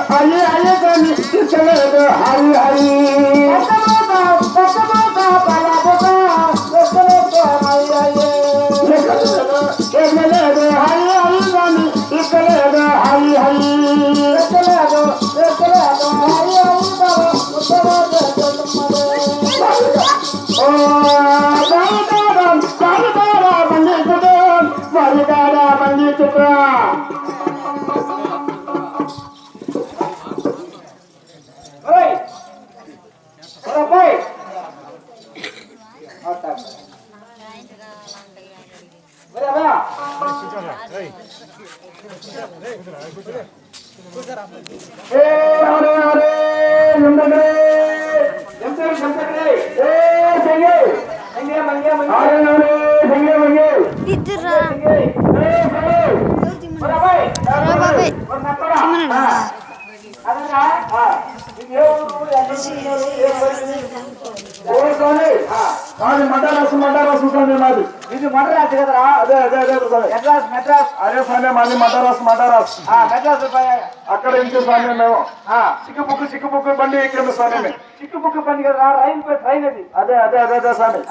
Ali Ali kami chaledo hari hari patama patama pala boga chaledo hari hari chaledo hari hari kami chaledo hari hari chaledo chaledo hari hari baba chaledo Baridara bandituka ఇది మద్రాస్ కదరా అదే అదే అదే మెడ్రాస్ మెడ్రాస్ అదే స్వామి మాది మద్రాస్ మద్రాస్ మెడ్రాస్ అక్కడ ఇంకో స్వామి మేము చిక్కుబుక్కు బండి ఎక్కాము స్వామి చిక్కుబుక్కు బండి కదరా ట్రైన్ అది అదే అదే అదే అదే స్వామి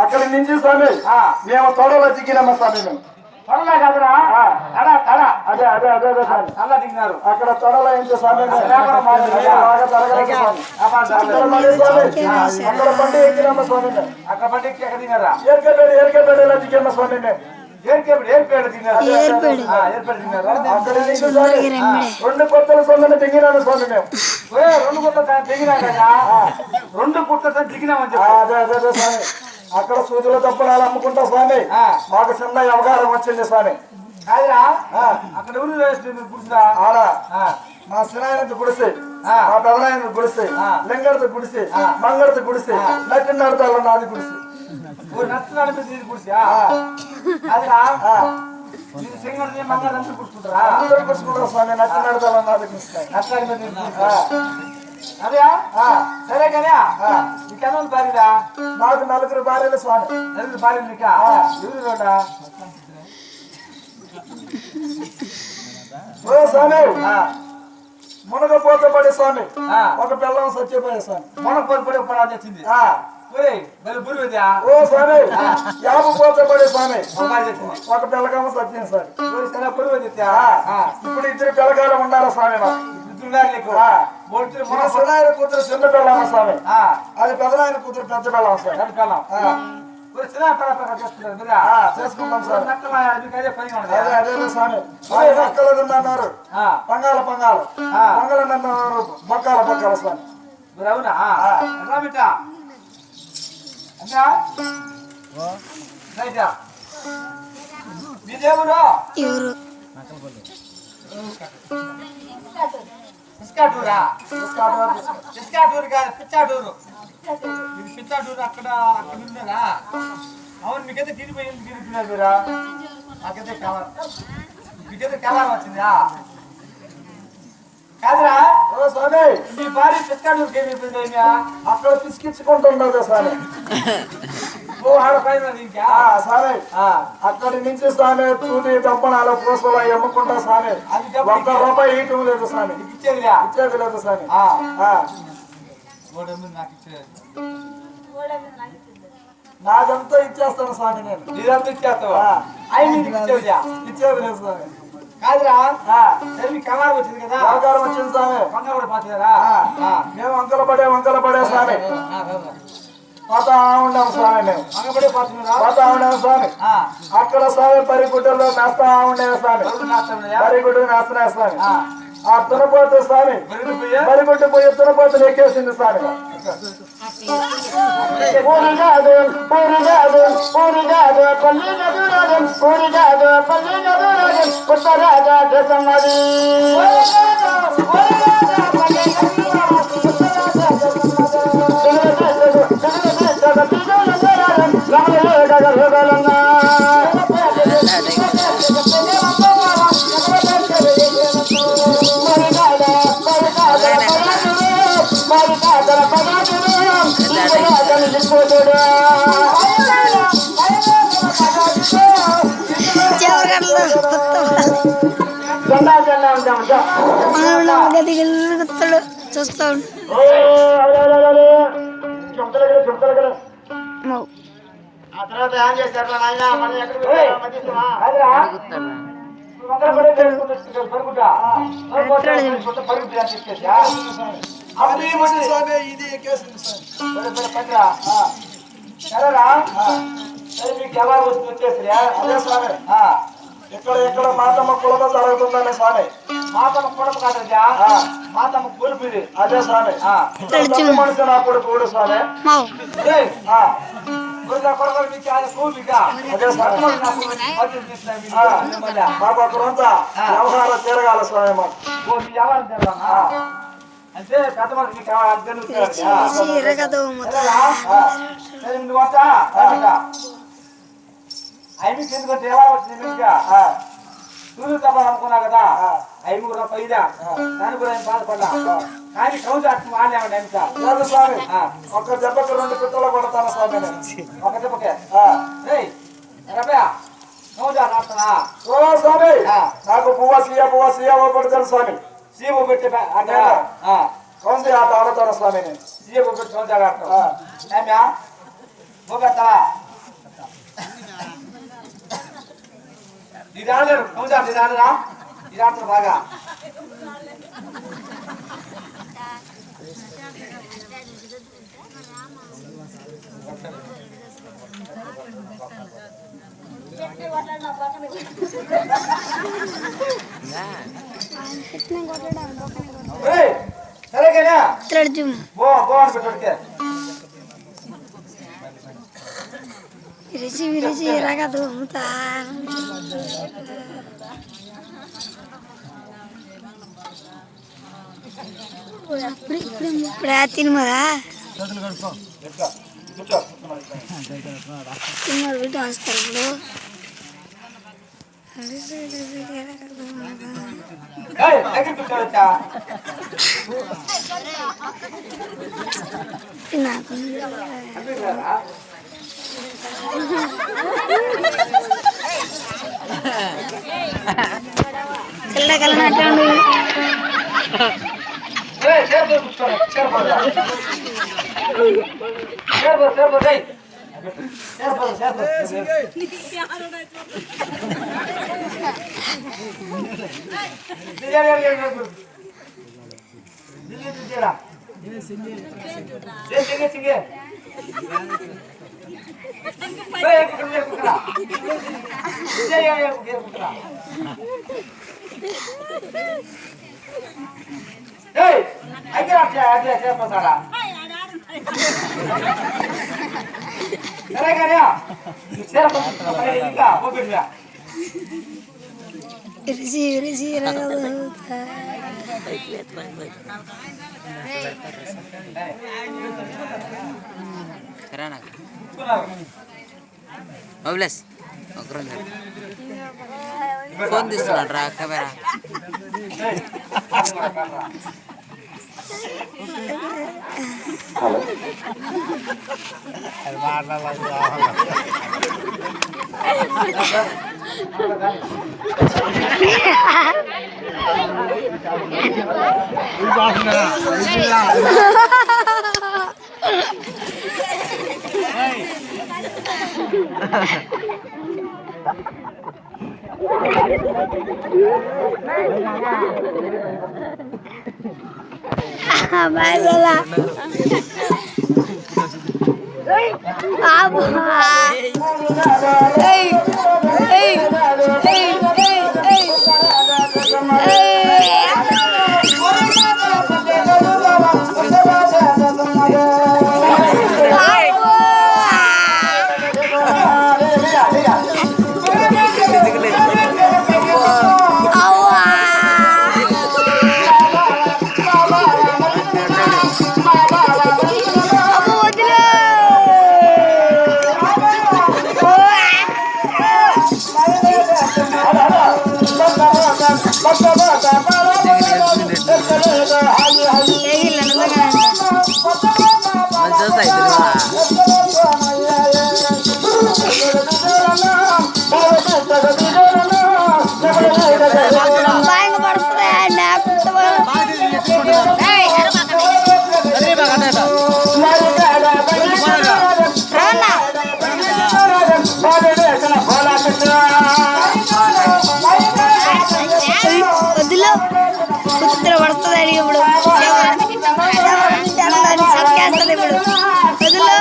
అక్కడ నుంచి స్వామి మేము తోడలో దిగినామా స్వామి మేము తొడలా కదరా తడ తడ అదే అదే అదే అదే స్వామి అలా దిగినారు అక్కడ తొడలో ఏంటి స్వామి అక్కడ బండి ఎక్కినామా స్వామి అక్కడ బండి ఎక్కి ఎక్కడ దిగారా ఏర్కేపేడలో దిగామా స్వామి మేము ఏర్పేడ తిన్నారు రెండు కొత్తల సొమ్మె దిగినాము స్వామి మేము రెండు కొత్త దిగినా కదా రెండు కొత్త దిగినామని చెప్పి అదే అదే అదే స్వామి అక్కడ సూదుల తప్పనాలు అమ్ముకుంటా స్వామి మాకు చిన్న అవగాహన వచ్చింది స్వామి అక్కడ గుడిసా ఆడ మా సినాయనతో గుడిసే మా పెదనాయన గుడిసే లింగడితో గుడిసే మంగడితో గుడిసే నట్టి నడతాలో నాది గుడిసే నట్టు నడిపి గుడిసే సింగడి మంగళ కూర్చుకుంటారా స్వామి నట్టి నడతాలో నాది గుడిసే అదే సరే కానీ నీకెంత భార్యరా నాకు నలుగురు భార్యలు స్వామి నలుగురు భార్యలు నీకా ఎవరు ఓ స్వామి మునగపోత పడే స్వామి ఒక పిల్లం సత్యపోయే స్వామి మునగపోత పడే పడాల్సి వచ్చింది ఓ స్వామి యాభపోత పడే స్వామి ఒక పిల్లకమ్మ సత్యం సార్ ఇప్పుడు ఇద్దరు పిల్లకాయలు ఉండాలి స్వామి సినాయన కూతురు చిన్న పిల్లమ్మ స్వామి అది పెదనాయన కూతురు పెద్ద పిల్లమ్మ స్వామి చేసుకుంటాం సార్ అదే స్వామి అన్నారు పంగాల పంగాల పంగళ అన్నారు బక్కాల బక్కాల స్వామి అవునా మీదేవుడు పిచ్చాటూరా పిచ్చాటూరు కాదు పిచ్చాటూరు ఇది పిచ్చాటూరు అక్కడ అక్కడ ఉన్నారా అవును మీకైతే తిరిగిపోయి తిరుగుతున్నారు మీరా నాకైతే కవర్ మీకైతే కవర్ వచ్చిందా కాదురా ఓ స్వామి మీ భార్య పిచ్చాటూరుకి ఏమైపోయింది అక్కడ పిసికించుకుంటుండదు స్వామి ఓ ఆడ పైన ఇంకా స్వామి అక్కడి నుంచి స్వామి చూసి దప్పనాలు పూసలు అమ్ముకుంటా స్వామి ₹1 ఇయటం లేదు స్వామి ఇచ్చేది లేదు స్వామి నాదంతా ఇచ్చేస్తాను స్వామి నేను నీదంతా ఇచ్చేస్తావా ఇచ్చేది లేదు స్వామి కాదురా సరే కంగారు వచ్చింది కదా కంగారు వచ్చింది స్వామి కంగారు కూడా పాతారా మేము వంకల పడే స్వామి పోతా ఉన్నాం స్వామి మేము పోతా ఉన్నాం స్వామి అక్కడ స్వామి పరిగుడ్డలో మేస్తా ఉండేది స్వామి పరిగుడ్డు మేస్తున్నాయి స్వామి ఆ తునపోతు స్వామి పరిగుడ్డు పోయి తునపోతులు ఎక్కేసింది స్వామి పూరి కాదు పల్లి గదురాజం పూరి కాదు పల్లి గదురాజం ఉత్తరాజా దేశం అది చూస్తాడు ఆ తర్వాత ఏం చేశారు నాయన మనం ఎక్కడికి ఎక్కడ ఎక్కడ మాతమ్మ కులమ జరుగుతుందనే స్వామి మాతమ్మ కులమ కాదయ్యా మాతమ్మ కొలుపుది అదే స్వామి మనిషి నా కొడుకు కూడా స్వామి మాకు అక్కడంతా వ్యవహారం తిరగాల స్వామి వ్యవహారం తిరగాల అంటే పెద్ద మనిషికి ఐమికి ఎందుకంటే ఎలా వచ్చింది సూర్యుడు తప్పాలనుకున్నా కదా ఐమి కూడా పైదా దాని కూడా ఏం బాధపడ్డా కానీ కౌజు అట్టు వాళ్ళేమండి ఎంత స్వామి ఒక్క దెబ్బకి 2 పిట్టలు కొడతాను స్వామి ఒక దెబ్బకే కౌజా రాస్తానా ఓ స్వామి నాకు పువ్వ సీయ పడతాను స్వామి సీపు పెట్టి అంటే కౌజు ఆట ఆడతాను స్వామి నేను సీపు పెట్టి కౌజా ఆడతాను ఏమ్యా పోగట్టా నిదానం కౌజా నిదానరా నిదానం బాగా సరేనా విరిచి విరగా దూముతా ఇప్పుడు తినమరా తిన్నారు బిడ్డ వస్తారు ఇప్పుడు నాకు తెల్లగలనట్టు ఫోన్ తీస్తున్నాడు రా camera Bye, Lola. Hey, hey, hey, hey, వద్దులో కుత్తులు పడుతుంది ఇప్పుడు సక్కేస్తుంది ఇప్పుడు వద్దులో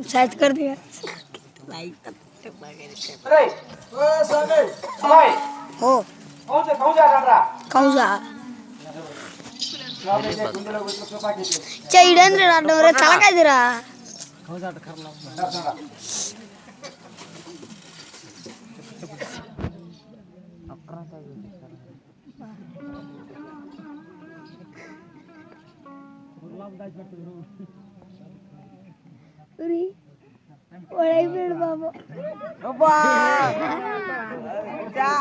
साइज कर दिया हो कौजा चैडन रे रे चला काय दिरा उरी ओळाई बेड बाबा बाबा जा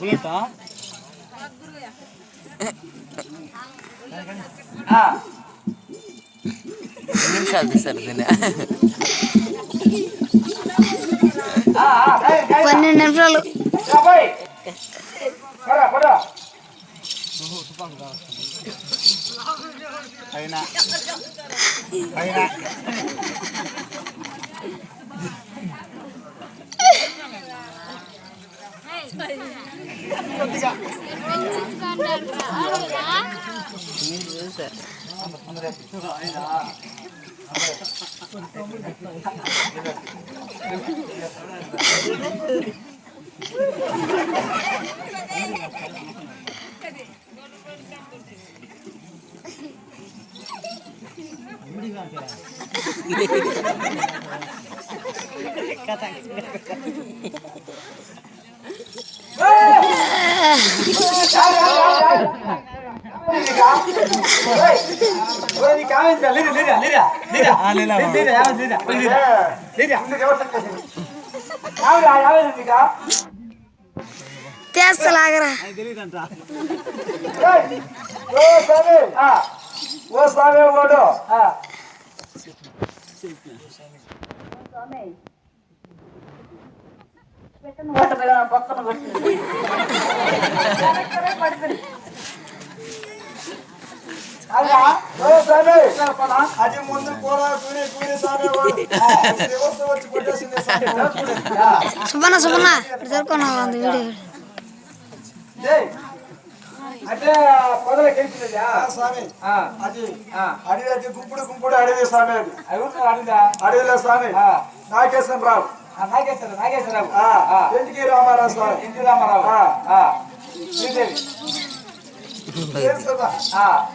येरा పన్నెండు నిమిషాలు అయినా तेच लागरा वो सामे वडो అది ముందు కూడా కూని సామే సుమన సుమన జరుపుకున్నా వీడియో అంటే పొదల కెలిపినదా స్వామి అది అడవి అది గుంపుడు అడవి స్వామి అది అడవిలో స్వామి నాగేశ్వరరావు నాగేశ్వరరావు ఎన్టీ రామారావు స్వామి ఎన్టీ రామారావు శ్రీదేవి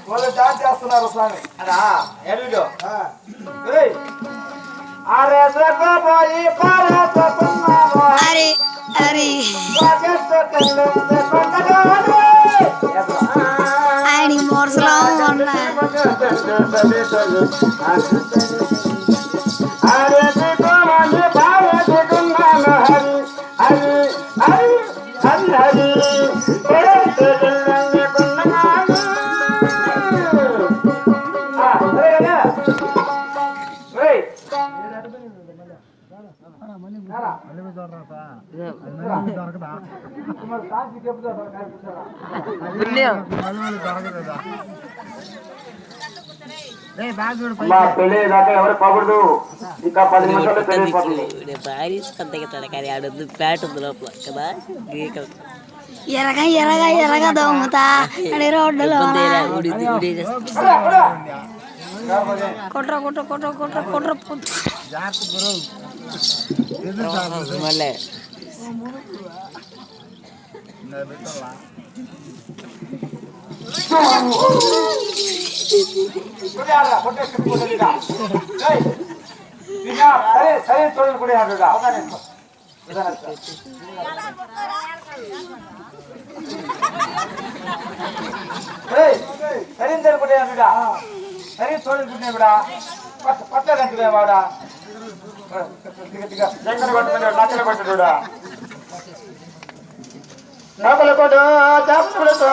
వాళ్ళు డాన్స్ చేస్తున్నారు స్వామి అదా ఎల్లుడు అరే అరే అరే ఆయన మోర్సలో ఉన్నా మా పెళ్లి దాకా ఎవరు పోకూడదు. ఇంకా 10 నిమిషాలు పెళ్లి అయిపోతుంది. ఎరగా ఎరగా ఎరగా దొంగతా అడే రోడ్డులో కొట్ర కొట్ర కొట్ర కొట్ర కొట్ర మళ్ళీ సరే చూడండి కూడా ఆడుడా సరే కూడా ఆడుడా సరే చూడండి కూడా పట్టదంటే వాడా జంగన కొట్టుకున్నాడు నచ్చల కొట్టుడా చేపల కొడు చేపలతో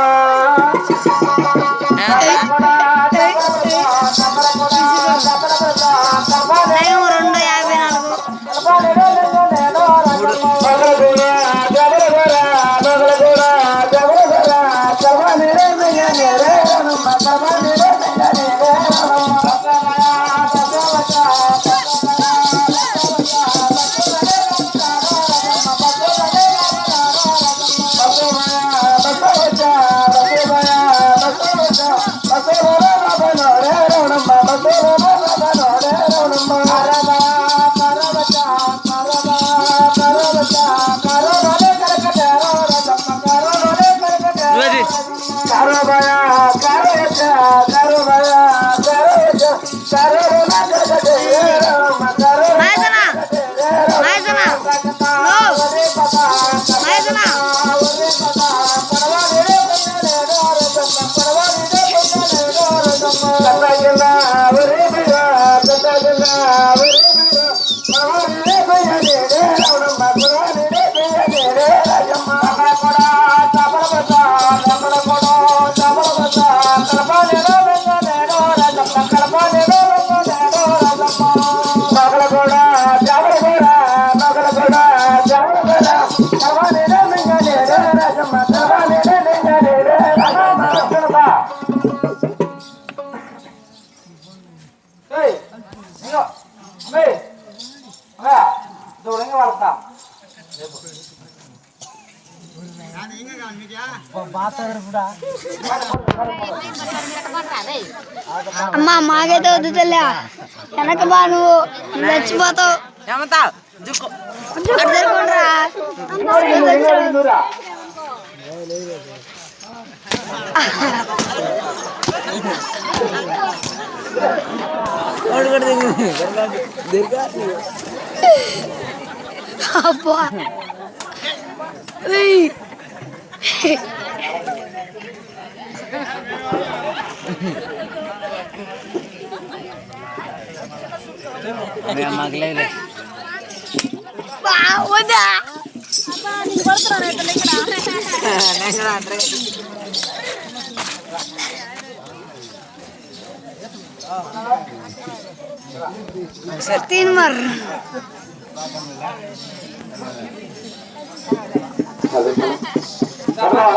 అమ్మా మాకైతే వద్దు తెల్ల వెనక బా నువ్వు చచ్చిపోతావు అబ్బా మగలేదు వద్దా तीन मर